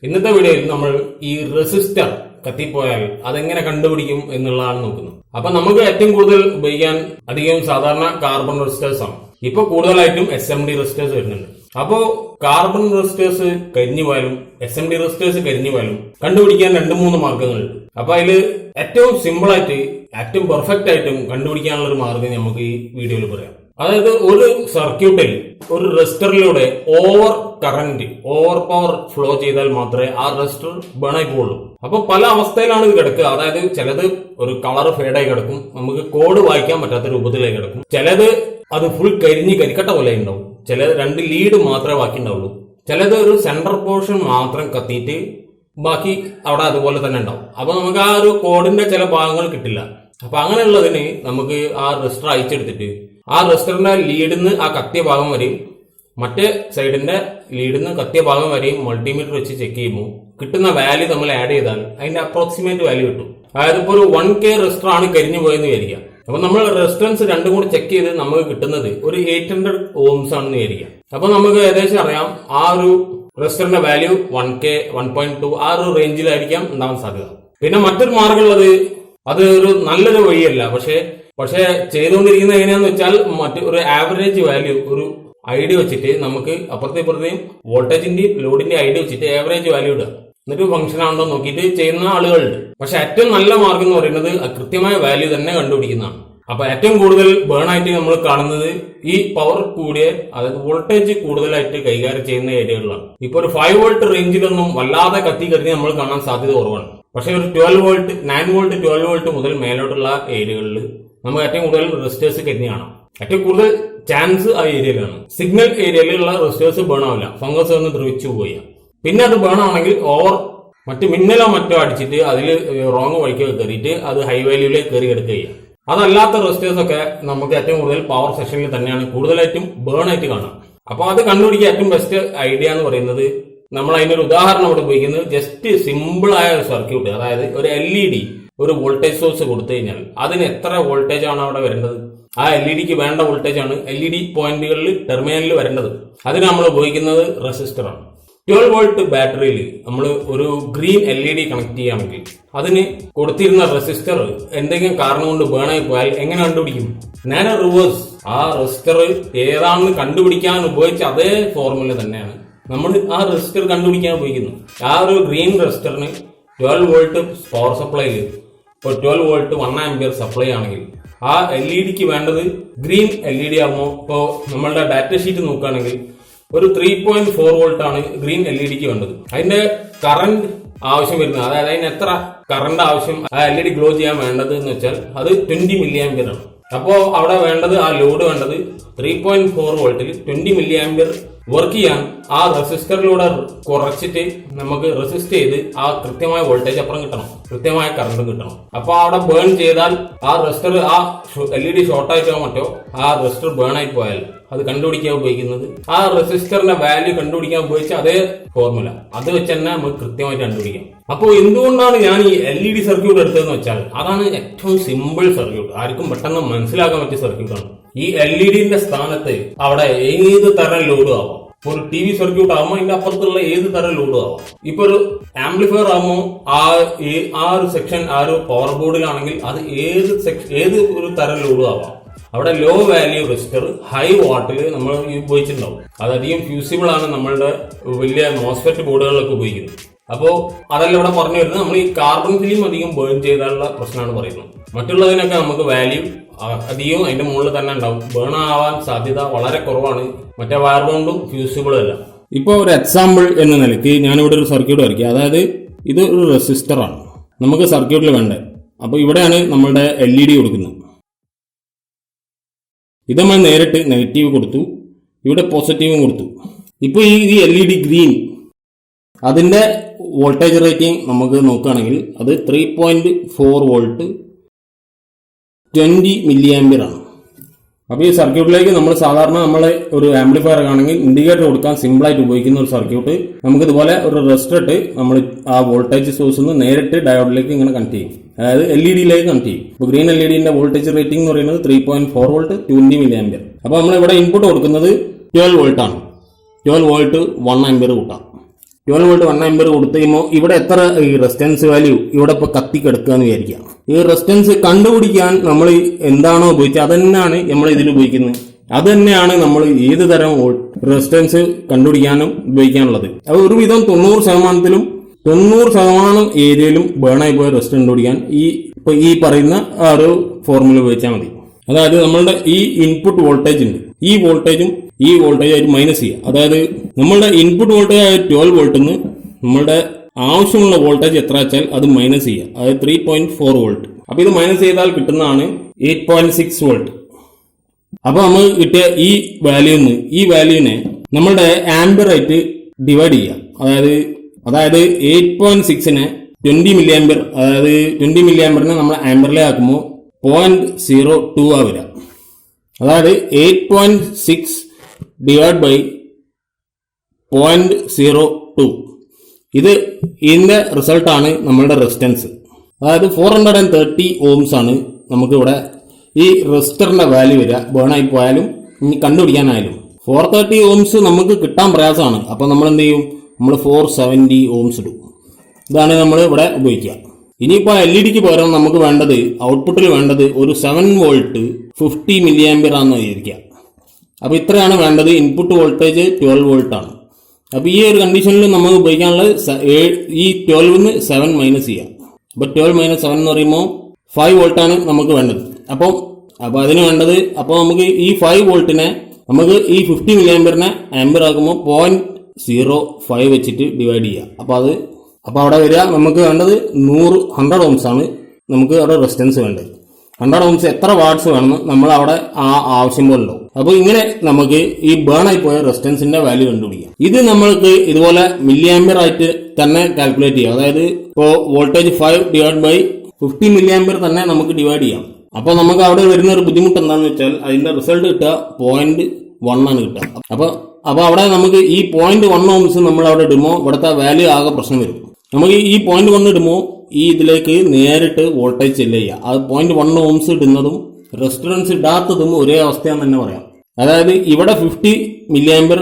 ഇന്നത്തെ വീഡിയോയിൽ നമ്മൾ ഈ റെസിസ്റ്റർ കത്തിപ്പോയാൽ അതെങ്ങനെ കണ്ടുപിടിക്കും എന്നുള്ളതാണ് നോക്കുന്നത്. അപ്പൊ നമുക്ക് ഏറ്റവും കൂടുതൽ ഉപയോഗിക്കാൻ അധികം സാധാരണ കാർബൺ റെസിസ്റ്റേഴ്സ് ആണ്. ഇപ്പൊ കൂടുതലായിട്ടും SMD റെസിസ്റ്റേഴ്സ് വരുന്നുണ്ട്. അപ്പോ കാർബൺ റെസിസ്റ്റേഴ്സ് കരിഞ്ഞു പോയാലും SMD റെസിസ്റ്റേഴ്സ് കരിഞ്ഞു പോയാലും കണ്ടുപിടിക്കാൻ 2-3 മാർഗങ്ങളുണ്ട്. അപ്പൊ അതിൽ ഏറ്റവും സിമ്പിൾ ആയിട്ട് ഏറ്റവും പെർഫെക്റ്റ് ആയിട്ടും കണ്ടുപിടിക്കാനുള്ള ഒരു മാർഗം നമുക്ക് ഈ വീഡിയോയിൽ പറയാം. അതായത് ഒരു സർക്യൂട്ടിൽ ഒരു റെസിസ്റ്ററിലൂടെ ഓവർ പവർ ഫ്ലോ ചെയ്താൽ മാത്രമേ ആ റെസിസ്റ്റർ ബേൺ ആയി പോകുള്ളൂ. അപ്പൊ പല അവസ്ഥയിലാണ് ഇത് കിടക്കുക. അതായത് ചിലത് ഒരു കളർ ഫേഡായി കിടക്കും, നമുക്ക് കോഡ് വായിക്കാൻ പറ്റാത്ത രൂപത്തിലേക്ക് കിടക്കും. ചിലത് അത് ഫുൾ കരിക്കട്ട പോലെ ഉണ്ടാവും. ചിലത് 2 ലീഡ് മാത്രമേ ബാക്കി ഉണ്ടാവുള്ളൂ. ചിലത് ഒരു സെന്റർ പോർഷൻ മാത്രം കത്തിയിട്ട് ബാക്കി അവിടെ അതുപോലെ തന്നെ ഉണ്ടാവും. അപ്പൊ നമുക്ക് ആ ഒരു കോഡിന്റെ ചില ഭാഗങ്ങൾ കിട്ടില്ല. അപ്പൊ അങ്ങനെയുള്ളതിന് നമുക്ക് ആ റെസിസ്റ്റർ അയച്ചെടുത്തിട്ട് ആ റെസിസ്റ്ററിന്റെ ലീഡിന്ന് ആ കത്തിയ ഭാഗം വരെയും മറ്റേ സൈഡിന്റെ ലീഡിന്ന് കത്തിയ ഭാഗം വരെയും മൾട്ടിമീറ്റർ വെച്ച് ചെക്ക് ചെയ്യുമ്പോൾ കിട്ടുന്ന വാല്യൂ നമ്മൾ ആഡ് ചെയ്താൽ അതിന്റെ അപ്രോക്സിമേറ്റ് വാല്യൂ കിട്ടും. അതായത് ഇപ്പോൾ ഒരു 1K റെസിസ്റ്റർ ആണ് കരിഞ്ഞു പോയെന്ന് വിചാരിക്കുക. അപ്പൊ നമ്മൾ റെസിസ്റ്റൻസ് രണ്ടും കൂടി ചെക്ക് ചെയ്ത് നമുക്ക് കിട്ടുന്നത് ഒരു 800 ഓംസ് ആണെന്ന് വിചാരിക്കുക. അപ്പൊ നമുക്ക് ഏകദേശം അറിയാം ആ ഒരു റെസിസ്റ്ററിന്റെ വാല്യൂ 1K 1.2 ആ ഒരു റേഞ്ചിലായിരിക്കാം ഉണ്ടാവാൻ സാധ്യത. പിന്നെ മറ്റൊരു മാർഗമുള്ളത് അത് ഒരു നല്ലൊരു വഴിയല്ല, പക്ഷേ ചെയ്തുകൊണ്ടിരിക്കുന്നത് എങ്ങനെയാന്ന് വെച്ചാൽ ഒരു ആവറേജ് വാല്യൂ ഒരു ഐഡിയ വെച്ചിട്ട് നമുക്ക് അപ്പുറത്തെയും വോൾട്ടേജിന്റെയും ലോഡിന്റെ ഐഡിയ വെച്ചിട്ട് ആവറേജ് വാല്യൂ ഇടുക. എന്നിട്ട് ഫംഗ്ഷൻ ആണോ നോക്കിയിട്ട് ചെയ്യുന്ന ആളുകളുണ്ട്. പക്ഷെ ഏറ്റവും നല്ല മാർഗം എന്ന് പറയുന്നത് കൃത്യമായ വാല്യൂ തന്നെ കണ്ടുപിടിക്കുന്നതാണ്. അപ്പൊ ഏറ്റവും കൂടുതൽ ബേൺ ആയിട്ട് നമ്മൾ കാണുന്നത് ഈ പവർ കൂടിയ, അതായത് വോൾട്ടേജ് കൂടുതലായിട്ട് കൈകാര്യം ചെയ്യുന്ന ഏരിയകളിലാണ്. ഇപ്പൊ ഒരു 5 വോൾട്ട് റേഞ്ചിലൊന്നും വല്ലാതെ കരുതി നമ്മൾ കാണാൻ സാധ്യത കുറവാണ്. പക്ഷെ ഒരു 12 വോൾട്ട് 9 വോൾട്ട് 12 വോൾട്ട് മുതൽ മേലോട്ടുള്ള ഏരിയകളിൽ നമുക്ക് ഏറ്റവും കൂടുതൽ റെസിസ്റ്റേഴ്സ് കരിഞ്ഞ് കാണാം. ഏറ്റവും കൂടുതൽ ചാൻസ് ആ ഏരിയയിലാണ്. സിഗ്നൽ ഏരിയയിലുള്ള റെസിസ്റ്റേഴ്സ് ബേൺ ആവില്ല, ഫംഗസ് ഒന്ന് ദ്രവിച്ചു പോയി. പിന്നെ അത് ബേൺ ആണെങ്കിൽ മറ്റു മിന്നലോ മറ്റോ അടിച്ചിട്ട് അതിൽ റോങ് വഴിക്ക് കയറിയിട്ട് അത് ഹൈ വാല്യൂയിലേക്ക് കയറി എടുക്കുക. അതല്ലാത്ത റെസിസ്റ്റേഴ്സ് ഒക്കെ നമുക്ക് ഏറ്റവും കൂടുതൽ പവർ സെക്ഷനിൽ തന്നെയാണ് കൂടുതലായിട്ടും ബേൺ ആയിട്ട് കാണാം. അപ്പൊ അത് കണ്ടുപിടിക്കുക ഏറ്റവും ബെസ്റ്റ് ഐഡിയ എന്ന് പറയുന്നത്, നമ്മൾ അതിനൊരു ഉദാഹരണം ഇവിടെ ഉപയോഗിക്കുന്നത് ജസ്റ്റ് സിമ്പിൾ ആയ ഒരു സർക്യൂട്ട്, അതായത് ഒരു LED ഒരു വോൾട്ടേജ് സോഴ്സ് കൊടുത്തു കഴിഞ്ഞാൽ അതിന് എത്ര വോൾട്ടേജ് ആണ് അവിടെ വരേണ്ടത്, ആ LEDക്ക് വേണ്ട വോൾട്ടേജ് ആണ് LED പോയിന്റുകളിൽ ടെർമിനലിൽ വരേണ്ടത്. അതിന് നമ്മൾ ഉപയോഗിക്കുന്നത് റെസിസ്റ്റർ ആണ്. 12 വോൾട്ട് ബാറ്ററിയിൽ നമ്മൾ ഒരു ഗ്രീൻ LED കണക്ട് ചെയ്യുകയാണെങ്കിൽ അതിന് കൊടുത്തിരുന്ന റെസിസ്റ്റർ എന്തെങ്കിലും കാരണം കൊണ്ട് ബേൺ ആയി പോയാൽ എങ്ങനെ കണ്ടുപിടിക്കും? നേരെ റിവേഴ്സ്, ആ റെസിസ്റ്റർ ഏതാണെന്ന് കണ്ടുപിടിക്കാൻ ഉപയോഗിച്ച അതേ ഫോർമുല തന്നെയാണ് നമ്മൾ ആ റെസിസ്റ്റർ കണ്ടുപിടിക്കാൻ ഉപയോഗിക്കുന്നത്. ആ ഒരു ഗ്രീൻ റെസിസ്റ്ററിന് 12 വോൾട്ട് പവർ സപ്ലൈയിൽ ഇപ്പോൾ 12 വോൾട്ട് 1 ആംപിയർ സപ്ലൈ ആണെങ്കിൽ ആ LEDക്ക് വേണ്ടത് ഗ്രീൻ LED ആകുമ്പോൾ ഇപ്പോൾ നമ്മളുടെ ഡാറ്റ ഷീറ്റ് നോക്കുകയാണെങ്കിൽ ഒരു 3.4 വോൾട്ട് ആണ് ഗ്രീൻ LEDക്ക് വേണ്ടത്. അതിന്റെ കറന്റ് ആവശ്യം വരുന്നത്, അതായത് അതിന് എത്ര കറന്റ് ആവശ്യം ആ LED ഗ്ലോ ചെയ്യാൻ വേണ്ടത് എന്ന് വെച്ചാൽ അത് 20 മില്ലി ആംപിയർ ആണ്. അപ്പോ അവിടെ വേണ്ടത് ആ ലോഡ് വേണ്ടത് 3.4 വോൾട്ടിൽ 20 മില്ലി ആംപിയർ വർക്ക് ചെയ്യാൻ ആ റെസിസ്റ്ററിലൂടെ കുറച്ചിട്ട് നമുക്ക് റെസിസ്റ്റ് ചെയ്ത് ആ കൃത്യമായ വോൾട്ടേജ് അപ്പുറം കിട്ടണം, കൃത്യമായ കറണ്ടും കിട്ടണം. അപ്പൊ അവിടെ ബേൺ ചെയ്താൽ ആ റെസിസ്റ്റർ ആ LED ഷോർട്ട് ആയിട്ടോ മറ്റോ ആ റെസിസ്റ്റർ ബേൺ ആയി പോയാൽ അത് കണ്ടുപിടിക്കാൻ ഉപയോഗിക്കുന്നത് ആ റെസിസ്റ്ററിന്റെ വാല്യൂ കണ്ടുപിടിക്കാൻ ഉപയോഗിച്ച അതേ ഫോർമുല, അത് വെച്ച് തന്നെ നമുക്ക് കൃത്യമായിട്ട് കണ്ടുപിടിക്കാം. അപ്പോൾ എന്തുകൊണ്ടാണ് ഞാൻ ഈ LED സർക്യൂട്ട് എടുത്തതെന്ന് വെച്ചാൽ അതാണ് ഏറ്റവും സിമ്പിൾ സർക്യൂട്ട്, ആർക്കും പെട്ടെന്ന് മനസ്സിലാക്കാൻ പറ്റിയ സർക്യൂട്ടാണ്. ഈ LEDന്റെ സ്ഥാനത്ത് അവിടെ ഏത് തരം ലോഡും ആവാം. ഒരു TV സർക്യൂട്ട് ആകുമ്പോൾ ഇതിന്റെ അപ്പുറത്തുള്ള ഏത് തരം ലോഡും ആവാം. ഇപ്പൊ ഒരു ആംപ്ലിഫയർ ആകുമ്പോൾ ആ ഒരു സെക്ഷൻ ആ ഒരു പവർ ബോർഡിലാണെങ്കിൽ അത് ഏത് ഒരു തരം ലോഡും ആവാം. അവിടെ ലോ വാല്യൂ റെസിസ്റ്റർ ഹൈ വാട്ടിൽ നമ്മൾ ഉപയോഗിച്ചിട്ടുണ്ടാവും. അതധികം ഫ്യൂസിബിൾ ആണ് നമ്മളുടെ വലിയ മോസ്ഫെറ്റ് ബോർഡുകളിലൊക്കെ ഉപയോഗിക്കുന്നത്. അപ്പോൾ അതല്ല ഇവിടെ പറഞ്ഞു വരുന്നത്, നമ്മൾ ഈ കാർബൺ ഫിലിം അധികം ബേൺ ചെയ്താലുള്ള പ്രശ്നമാണ് പറയുന്നത്. മറ്റുള്ളതിനൊക്കെ നമുക്ക് വാല്യൂ അധികം അതിന്റെ മുകളിൽ തന്നെ ഉണ്ടാവും, ബേൺ ആവാൻ സാധ്യത വളരെ കുറവാണ്. മറ്റേ വയർ ബോണ്ടും ഫ്യൂസിബിളും അല്ല. ഇപ്പോൾ ഒരു എക്സാമ്പിൾ എന്ന നിലയ്ക്ക് ഞാനിവിടെ ഒരു സർക്യൂട്ട് വരയ്ക്കുക. അതായത് ഇത് ഒരു റെസിസ്റ്ററാണ് നമുക്ക് സർക്യൂട്ടിൽ വേണ്ടത്. അപ്പോൾ ഇവിടെയാണ് നമ്മളുടെ LED കൊടുക്കുന്നത്. ഇത് നമ്മൾ നേരിട്ട് നെഗറ്റീവ് കൊടുത്തു, ഇവിടെ പോസിറ്റീവും കൊടുത്തു. ഇപ്പോൾ ഈ LED ഗ്രീൻ അതിന്റെ വോൾട്ടേജ് റേറ്റിംഗ് നമുക്ക് നോക്കുകയാണെങ്കിൽ അത് 3.4 വോൾട്ട് 20 മില്ലി ആംപിയർ ആണ്. അപ്പോൾ ഈ സർക്യൂട്ടിലേക്ക് നമ്മൾ സാധാരണ ഒരു ആംപ്ലിഫയർ ആണെങ്കിൽ ഇൻഡിക്കേറ്റർ കൊടുക്കാൻ സിമ്പിളായിട്ട് ഉപയോഗിക്കുന്ന ഒരു സർക്യൂട്ട് നമുക്ക് ഇതുപോലെ ഒരു റെസിസ്റ്റർ ഇട്ട് നമ്മൾ ആ വോൾട്ടേജ് സോഴ്സ് നിന്ന് നേരിട്ട് ഡയോഡിലേക്ക് ഇങ്ങനെ കണക്ട് ചെയ്യും, അതായത് LED-ലേക്ക് കണക്ട് ചെയ്യും. ഇപ്പോൾ ഗ്രീൻ LEDന്റെ വോൾട്ടേജ് റേറ്റിംഗ് എന്ന് പറയുന്നത് 3.4 വോൾട്ട് 20 മില്ലി ആംപിയർ. അപ്പോൾ നമ്മൾ ഇവിടെ ഇൻപുട്ട് കൊടുക്കുന്നത് 12 വോൾട്ട് ആണ്. 12 വോൾട്ട് 1 ആംപിയർ കൂട്ടാം. 12 വോൾട്ട് 1 ആംപിയർ കൊടുത്തു കഴിയുമ്പോൾ ഇവിടെ എത്ര ഈ റെസിസ്റ്റൻസ് വാല്യൂ ഇവിടെ ഇപ്പൊ കത്തിക്കെടുക്കുക എന്ന് വിചാരിക്കാം. ഈ റെസിസ്റ്റൻസ് കണ്ടുപിടിക്കാൻ നമ്മൾ എന്താണോ ഉപയോഗിച്ചത് അത് തന്നെയാണ് നമ്മൾ ഇതിൽ ഉപയോഗിക്കുന്നത്. അത് തന്നെയാണ് നമ്മൾ ഏത് തരം റെസിസ്റ്റൻസ് കണ്ടുപിടിക്കാനും ഉപയോഗിക്കാനുള്ളത്. അത് ഒരുവിധം 90% ഏരിയയിലും ബേണായി പോയ റെസിസ്റ്റൻസ് കണ്ടുപിടിക്കാൻ ഈ പറയുന്ന ആ ഒരു ഫോർമുല ഉപയോഗിച്ചാൽ മതി. അതായത് നമ്മളുടെ ഈ ഇൻപുട്ട് വോൾട്ടേജ് ഉണ്ട്, ഈ വോൾട്ടേജും ഈ വോൾട്ടേജ് ആയിട്ട് മൈനസ് ചെയ്യുക. അതായത് നമ്മളുടെ ഇൻപുട്ട് വോൾട്ടേജ് ആയ 12 വോൾട്ടിൽ നിന്ന് നമ്മളുടെ ആവശ്യമുള്ള വോൾട്ടേജ് എത്ര വെച്ചാൽ അത് മൈനസ് ചെയ്യുക. അതായത് 3.4 വോൾട്ട്. അപ്പൊ ഇത് മൈനസ് ചെയ്താൽ കിട്ടുന്നതാണ് 8.6 വോൾട്ട്. അപ്പൊ നമ്മൾ കിട്ടിയ ഈ വാല്യൂവിനെ നമ്മളുടെ ആംബിയർ ആയിട്ട് ഡിവൈഡ് ചെയ്യുക. അതായത് 8.6നെ 20 മില്ലി ആംബിയർ, അതായത് 20 മില്ലി ആംബിയറിനെ നമ്മൾ ആംബിയറിലെ ആക്കുമ്പോൾ 0.02 വരിക. അതായത് 8.6 ഡിവൈഡ് ബൈ 0.02. ഇതിന്റെ റിസൾട്ടാണ് നമ്മളുടെ റെസിസ്റ്റൻസ്. അതായത് 430 ഓംസ് ആണ് നമുക്ക് ഇവിടെ ഈ റെസിസ്റ്ററിന്റെ വാല്യൂ വരിക. ബേണായി പോയാലും ഇനി കണ്ടുപിടിക്കാനായാലും 430 ഓംസ് നമുക്ക് കിട്ടാൻ പ്രയാസമാണ്. അപ്പൊ നമ്മൾ എന്ത് ചെയ്യും? നമ്മൾ 470 ഓംസ് ഇടും. ഇതാണ് നമ്മൾ ഇവിടെ ഉപയോഗിക്കുക. ഇനിയിപ്പോൾ LED പകരം നമുക്ക് വേണ്ടത്, ഔട്ട്പുട്ടിൽ വേണ്ടത് ഒരു 7 വോൾട്ട് 50 മില്ലി ആംപിയർ ആണെന്ന് വിചാരിക്കുക. അപ്പൊ ഇത്രയാണ് വേണ്ടത്. ഇൻപുട്ട് വോൾട്ടേജ് 12 വോൾട്ട് ആണ്. അപ്പൊ ഈ ഒരു കണ്ടീഷനിൽ നമുക്ക് ഉപയോഗിക്കാനുള്ളത് ഈ 12ന് 7 മൈനസ് ചെയ്യാം. അപ്പൊ 12 മൈനസ് 7 എന്ന് പറയുമ്പോൾ 5 വോൾട്ടാണ് നമുക്ക് വേണ്ടത്. അപ്പൊ അതിന് വേണ്ടത്, അപ്പോൾ നമുക്ക് ഈ 5 വോൾട്ടിനെ നമുക്ക് ഈ 50 മില്ലി ആംപിയറിനെ ആംപിയർ ആക്കുമ്പോൾ 0.05 വെച്ചിട്ട് ഡിവൈഡ് ചെയ്യാം. അപ്പൊ അവിടെ വരിക നമുക്ക് വേണ്ടത് 100 ഓംസ് ആണ് നമുക്ക് അവിടെ റെസിസ്റ്റൻസ് വേണ്ടത്. 100 ഓംസ് എത്ര വാട്ട്സ് വേണമെന്ന് നമ്മൾ അവിടെ ആവശ്യം പോലെ ഉണ്ടാവും. അപ്പൊ ഇങ്ങനെ നമുക്ക് ഈ ബേൺ ആയി പോയ റെസിസ്റ്റൻസിന്റെ വാല്യൂ കണ്ടുപിടിക്കാം. ഇത് നമ്മൾക്ക് ഇതുപോലെ മില്ലി ആംപിയർ ആയിട്ട് തന്നെ കാൽക്കുലേറ്റ് ചെയ്യാം. അതായത് ഇപ്പോ voltage 5 divide by 50 milli ampere തന്നെ നമുക്ക് ഡിവൈഡ് ചെയ്യാം. അപ്പൊ നമുക്ക് അവിടെ വരുന്ന ഒരു ബുദ്ധിമുട്ട് എന്താണെന്ന് വെച്ചാൽ അതിന്റെ റിസൾട്ട് കിട്ടുക 0.1 ആണ് കിട്ടുക. അപ്പൊ അവിടെ നമുക്ക് ഈ 0.1 ഓംസ് നമ്മൾ അവിടെ ഇടുമ്പോൾ ഇവിടുത്തെ വാല്യൂ ആകെ പ്രശ്നം വരും. നമുക്ക് ഈ 0.1 ഇടുമ്പോൾ ഈ ഇതിലേക്ക് നേരിട്ട് വോൾട്ടേജ് ചെല്ല് ചെയ്യുക. അത് 0.1 ഓംസ് ഇടുന്നതും റെസിസ്റ്റൻസ് ഇടാത്തതും ഒരേ അവസ്ഥയാണെന്ന് തന്നെ പറയാം. അതായത് ഇവിടെ 50 മില്ലി ആംപിയർ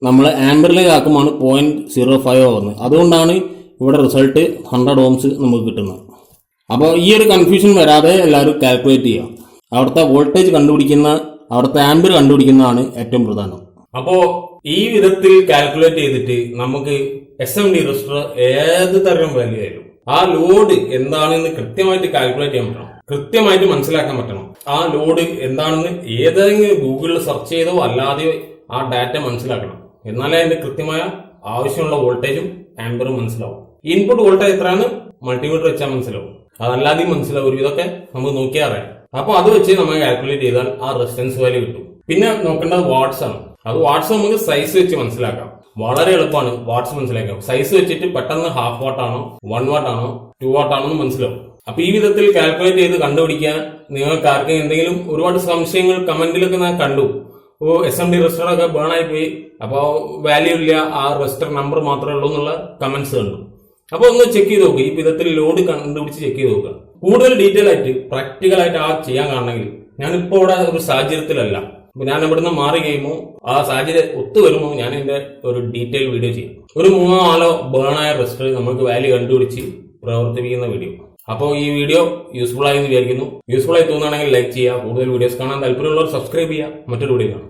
നമ്മൾ ആംപിയറിലേക്ക് ആക്കുമ്പോൾ 0.05 ആവുന്നത്. അതുകൊണ്ടാണ് ഇവിടെ റിസൾട്ട് 100 ഓംസ് നമുക്ക് കിട്ടുന്നത്. അപ്പോൾ ഈ ഒരു കൺഫ്യൂഷൻ വരാതെ എല്ലാവരും കാൽക്കുലേറ്റ് ചെയ്യുക. അവിടുത്തെ വോൾട്ടേജ് അവിടുത്തെ ആംപിയർ കണ്ടുപിടിക്കുന്നതാണ് ഏറ്റവും പ്രധാനം. അപ്പോ ഈ വിധത്തിൽ കാൽക്കുലേറ്റ് ചെയ്തിട്ട് നമുക്ക് SMD റെസിസ്റ്റർ ഏത് തരം വാല്യൂ ആയാലും ആ ലോഡ് എന്താണെന്ന് കൃത്യമായിട്ട് കാൽക്കുലേറ്റ് ചെയ്യാൻ പറ്റണം, കൃത്യമായിട്ട് മനസ്സിലാക്കാൻ പറ്റണം. ആ ലോഡ് എന്താണെന്ന് ഏതെങ്കിലും ഗൂഗിളിൽ സെർച്ച് ചെയ്തോ അല്ലാതെയോ ആ ഡാറ്റ മനസ്സിലാക്കണം. എന്നാലേ അതിന്റെ കൃത്യമായ ആവശ്യമുള്ള വോൾട്ടേജും ആംപിയറും മനസ്സിലാവും. ഇൻപുട്ട് വോൾട്ടേജ് എത്രയാണ് മൾട്ടിമീറ്റർ വെച്ചാൽ മനസ്സിലാവും. അതല്ലാതെയും മനസ്സിലാവും. ഒരു ഇതൊക്കെ നമുക്ക് നോക്കിയാൽ അറിയാം. അപ്പൊ അത് വെച്ച് നമ്മൾ കാൽക്കുലേറ്റ് ചെയ്താൽ ആ റെസിസ്റ്റൻസ് വാല്യൂ കിട്ടും. പിന്നെ നോക്കേണ്ടത് വാട്ട്സ് ആണ്. അത് വാട്ട്സ് നമുക്ക് സൈസ് വെച്ച് മനസ്സിലാക്കാം. വളരെ എളുപ്പമാണ് വാട്ട്സ് മനസ്സിലാക്കാം. സൈസ് വെച്ചിട്ട് പെട്ടെന്ന് 1/2 വാട്ട് ആണോ 1 വാട്ട് ആണോ 2 വാട്ട് ആണോ എന്ന് മനസ്സിലാവും. അപ്പൊ ഈ വിധത്തിൽ കാൽക്കുലേറ്റ് ചെയ്ത് കണ്ടുപിടിക്കാൻ നിങ്ങൾക്ക് ആർക്കും എന്തെങ്കിലും ഒരുപാട് സംശയങ്ങൾ കമന്റിലൊക്കെ ഞാൻ കണ്ടു. SMD റെസിസ്റ്റർ ഒക്കെ ബേൺ ആയി പോയി, അപ്പൊ വാല്യൂ ഇല്ല, ആ റെസിസ്റ്റർ നമ്പർ മാത്രമേ ഉള്ളൂ എന്നുള്ള കമന്റ്സ് കണ്ടു. അപ്പൊ ഒന്ന് ചെക്ക് ചെയ്ത് നോക്കുക. ഈ വിധത്തിൽ ലോഡ് കണ്ടുപിടിച്ച് ചെക്ക് ചെയ്ത് നോക്കുക. കൂടുതൽ ഡീറ്റെയിൽ ആയിട്ട് പ്രാക്ടിക്കൽ ആയിട്ട് ചെയ്യാൻ കാണണമെങ്കിൽ ഞാനിപ്പോ ഇവിടെ ഒരു സാഹചര്യത്തിലല്ല. ഞാൻ ഇവിടുന്ന് മാറി കഴിയുമ്പോൾ ആ സാഹചര്യം ഒത്തു വരുമ്പോൾ ഞാൻ ഇതിന്റെ ഒരു ഡീറ്റെയിൽ വീഡിയോ ചെയ്യും. ഒരു 3-4 ബേണായ റെസിസ്റ്റർ നമുക്ക് വാല്യൂ കണ്ടുപിടിച്ച് പ്രവർത്തിപ്പിക്കുന്ന വീഡിയോ. അപ്പോൾ ഈ വീഡിയോ യൂസ്ഫുൾ ആയി എന്ന് വിചാരിക്കുന്നു. യൂസ്ഫുൾ ആയി തോന്നുകയാണെങ്കിൽ ലൈക്ക് ചെയ്യുക. കൂടുതൽ വീഡിയോസ് കാണാൻ താല്പര്യമുള്ളവർ സബ്സ്ക്രൈബ് ചെയ്യുക. മറ്റൊരു വീഡിയോ കാണാം.